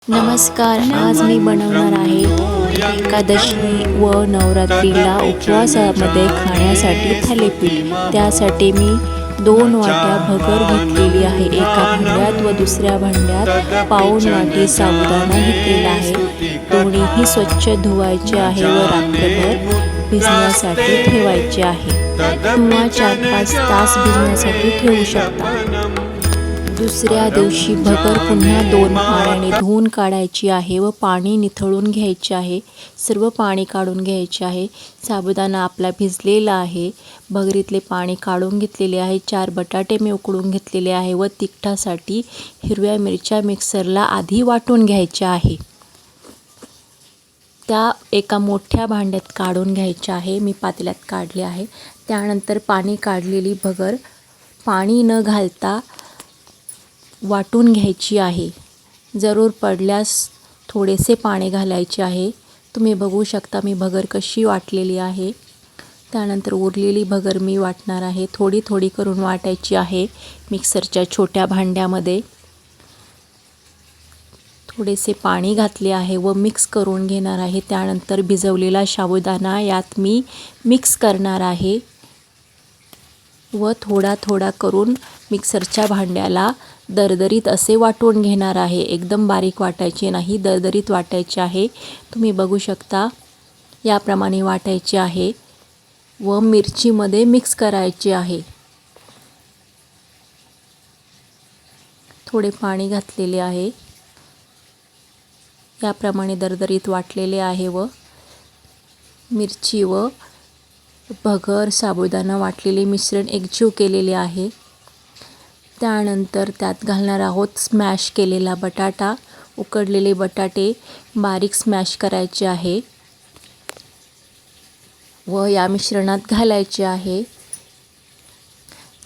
नमस्कार, आज मी बनवणार आहे एकादशी व नवरात्रीला उपवासामध्ये खाण्यासाठी थालीपीठ। त्यासाठी मी 2 वाट्या भगर घेतलेली आहे। एका भांड्यात व दुसऱ्या भांड्यात पाऊण वाटी साबुदाणा घेतलेला आहे। दोन्हीही स्वच्छ धुवायचे आहे व रात्रभर भिजण्यासाठी ठेवायचे आहे किंवा 4-5 तास भिजण्यासाठी ठेवू शकता। दुसऱ्या दिवशी भगर पुन्हा 2 पाण्याने धुवून काढायची आहे व पाणी निथळून घ्यायचे आहे। सर्व पाणी काढून घ्यायचे आहे। साबुदाणा आपला भिजलेला आहे। भगरीतले पाणी काढून घेतलेले आहे। 4 बटाटे मी उकडून घेतलेले आहे व तिखटासाठी हिरव्या मिरच्या मिक्सरला आधी वाटून घ्यायच्या आहे। त्या एका मोठ्या भांड्यात काढून घ्यायच्या आहे। मी पातेल्यात काढले आहे। त्यानंतर पाणी काढलेली भगर पाणी न घालता वाटून घ्यायची आहे। जरूर पडल्यास थोडेसे पाणी घालायचे आहे। तुम्ही बघू शकता मी भगर कशी वाटलेली आहे। त्यानंतर उरलेली भगर मी वाटणार आहे। थोडी थोडी करून वाटायची आहे। मिक्सरच्या छोट्या भांड्यामध्ये थोडेसे पाणी घातले आहे व मिक्स करून घेणार आहे। त्यानंतर भिजवलेला साबुदाणा यात मी मिक्स करणार आहे व थोडा थोडा करून मिक्सरच्या भांड्याला दरदरीत असे वाटून घेणार आहे। एकदम बारीक वाटायचे नाही, दरदरीत वाटायचे आहे। तुम्ही बघू शकता याप्रमाणे वाटायचे आहे व मिरचीमध्ये मिक्स करायचे आहे। थोडे पाणी घातलेले आहे। याप्रमाणे दरदरीत वाटलेले आहे व मिरची व भगर साबुदाणा वाटलेले मिश्रण एकजीव केलेले आहे। त्यानंतर त्यात घालणार आहोत स्मॅश केलेला बटाटा। उकडलेले बटाटे बारीक स्मॅश करायचे आहे व या मिश्रणात घालायचे आहे।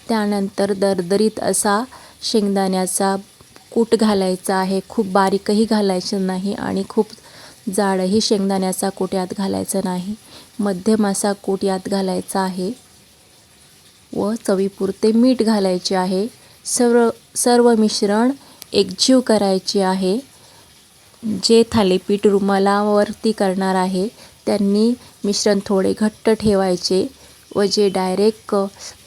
त्यानंतर दरदरीत असा शेंगदाण्याचा कूट घालायचा आहे। खूप बारीकही घालायचं नाही आणि खूप जाडही शेंगदाण्याचा कूट यात घालायचा नाही। मध्यम असा कूट यात घालायचा आहे व चवीपुरते मीठ घालायचे आहे। सर्व मिश्रण एकजीव करायचे आहे। जे थालीपीठ रुमालावरती करणार आहे त्यांनी मिश्रण थोडे घट्ट ठेवायचे व जे डायरेक्ट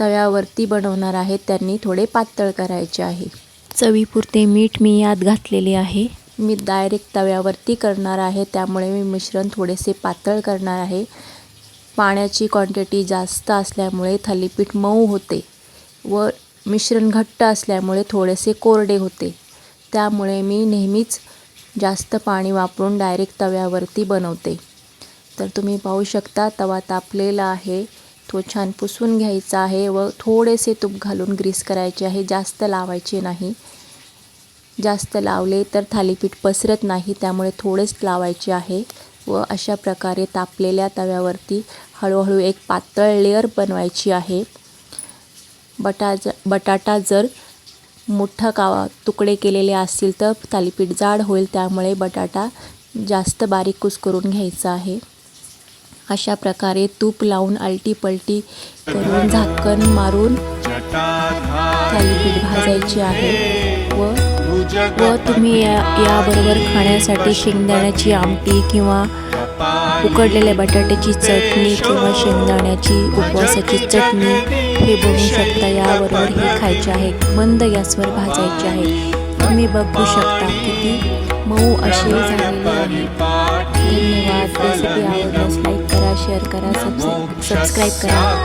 तव्यावरती बनवणार आहेत त्यांनी थोडे पातळ करायचे आहे। चवीपुरते मीठ मी यात घातलेले आहे। मी डायरेक्ट तव्यावरती करणार आहे त्यामुळे मी मिश्रण थोडेसे पातळ करणार आहे। पाण्याची क्वांटिटी जास्त असल्यामुळे थालीपीठ मऊ होते व मिश्रण घट्ट असल्यामुळे थोडेसे कोरडे होते। त्यामुळे मी नेहमीच जास्त पाणी वापरून डायरेक्ट तव्यावरती बनवते। तर तुम्ही पाहू शकता तवा तापलेला आहे। तो छान पुसून घ्यायचा आहे व थोडेसे तूप घालून ग्रीस करायचे आहे। जास्त लावायचे नाही। जास्त लावले तर थालीपीठ पसरत नाही, त्यामुळे थोडेच लावायचे आहे व अशा प्रकारे तापलेल्या तव्यावरती हळूहळू एक पातळ लेयर बनवायची आहे। बटाटा जर मोठा तुकडे केलेले असतील तर थालीपीठ जाड होईल, त्यामुळे बटाटा जास्त बारीक कुस्करून घ्यायचा आहे। अशा प्रकारे तूप लावून आलटी पलटी करून झाकण मारून थालीपीठ भाजायचे आहे व तुम्ही याबरोबर खाण्यासाठी शेंगदाण्याची आमटी किंवा उकडलेल्या बटाट्याची चटणी किंवा शेंगदाण्याची उपवासाची चटणी हे बनवू शकता। याबरोबर हे खायचे आहे। मंद गॅसवर भाजायचे आहे। तुम्ही बघू शकता किती मऊ असे झालेले आहे। धन्यवाद। रेसिपी आवडल्यास लाईक करा, शेअर करा, सबस्क्राईब करा।